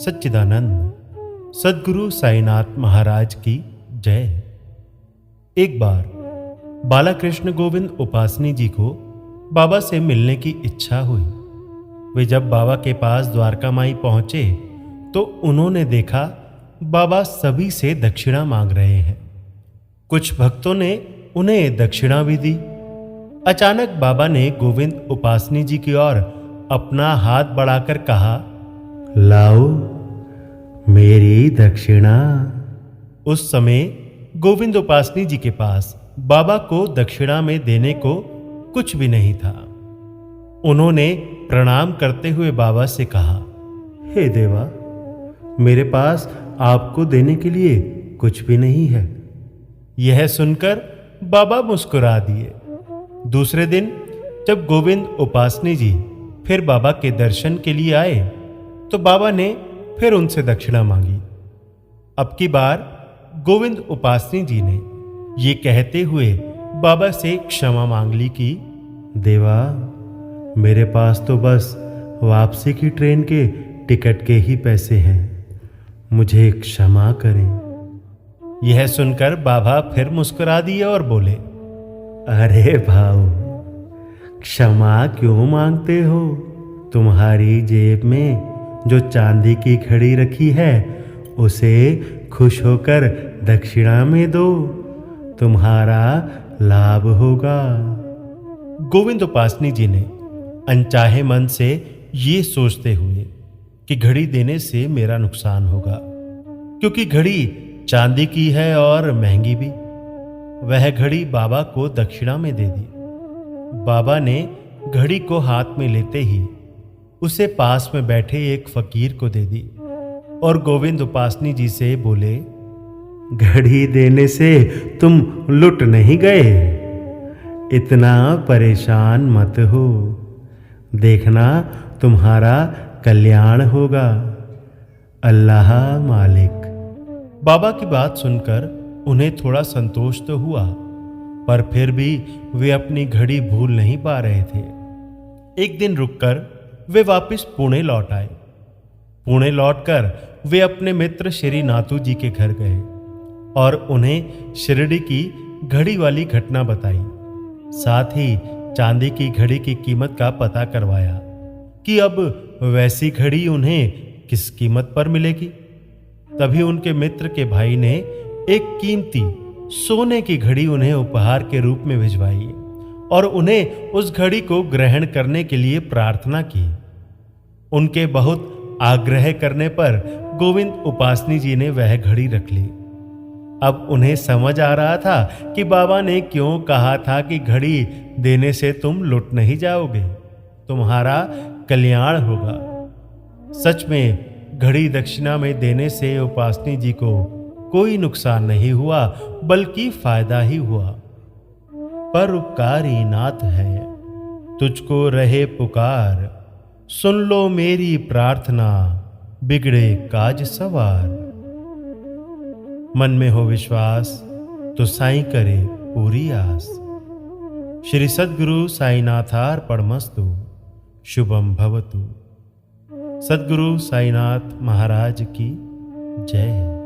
सच्चिदानंद सद्गुरु साईनाथ महाराज की जय। एक बार बालाकृष्ण गोविंद उपासनी जी को बाबा से मिलने की इच्छा हुई। वे जब बाबा के पास द्वारका माई पहुंचे तो उन्होंने देखा बाबा सभी से दक्षिणा मांग रहे हैं। कुछ भक्तों ने उन्हें दक्षिणा भी दी। अचानक बाबा ने गोविंद उपासनी जी की ओर अपना हाथ बढ़ाकर कहा, लाओ मेरी दक्षिणा। उस समय गोविंद उपासनी जी के पास बाबा को दक्षिणा में देने को कुछ भी नहीं था। उन्होंने प्रणाम करते हुए बाबा से कहा, हे देवा, मेरे पास आपको देने के लिए कुछ भी नहीं है। यह सुनकर बाबा मुस्कुरा दिए। दूसरे दिन जब गोविंद उपासनी जी फिर बाबा के दर्शन के लिए आए तो बाबा ने फिर उनसे दक्षिणा मांगी। अब की बार गोविंद उपासनी जी ने ये कहते हुए बाबा से क्षमा मांग ली कि देवा, मेरे पास तो बस वापसी की ट्रेन के टिकट के ही पैसे हैं, मुझे क्षमा करें। यह सुनकर बाबा फिर मुस्कुरा दिए और बोले, अरे भाऊ, क्षमा क्यों मांगते हो? तुम्हारी जेब में जो चांदी की घड़ी रखी है उसे खुश होकर दक्षिणा में दो, तुम्हारा लाभ होगा। गोविंद उपासनी जी ने अनचाहे मन से ये सोचते हुए कि घड़ी देने से मेरा नुकसान होगा, क्योंकि घड़ी चांदी की है और महंगी भी, वह घड़ी बाबा को दक्षिणा में दे दी। बाबा ने घड़ी को हाथ में लेते ही उसे पास में बैठे एक फकीर को दे दी और गोविंद उपासनी जी से बोले, घड़ी देने से तुम लुट नहीं गए, इतना परेशान मत हो, देखना तुम्हारा कल्याण होगा, अल्लाह मालिक। बाबा की बात सुनकर उन्हें थोड़ा संतोष तो हुआ, पर फिर भी वे अपनी घड़ी भूल नहीं पा रहे थे। एक दिन रुककर वे वापस पुणे लौट आए। पुणे लौटकर वे अपने मित्र श्री नाथू जी के घर गए और उन्हें शिरडी की घड़ी वाली घटना बताई। साथ ही चांदी की घड़ी की कीमत का पता करवाया कि अब वैसी घड़ी उन्हें किस कीमत पर मिलेगी। तभी उनके मित्र के भाई ने एक कीमती सोने की घड़ी उन्हें उपहार के रूप में भिजवाई और उन्हें उस घड़ी को ग्रहण करने के लिए प्रार्थना की। उनके बहुत आग्रह करने पर गोविंद उपासनी जी ने वह घड़ी रख ली। अब उन्हें समझ आ रहा था कि बाबा ने क्यों कहा था कि घड़ी देने से तुम लुट नहीं जाओगे, तुम्हारा कल्याण होगा। सच में घड़ी दक्षिणा में देने से उपासनी जी को कोई नुकसान नहीं हुआ, बल्कि फायदा ही हुआ। पर उपकारी नाथ है, तुझको रहे पुकार, सुन लो मेरी प्रार्थना, बिगड़े काज सवार। मन में हो विश्वास तो साईं करे पूरी आस। श्री सद्गुरु साईनाथार्पणमस्तु। शुभम भवतु। सद्गुरु साईनाथ महाराज की जय।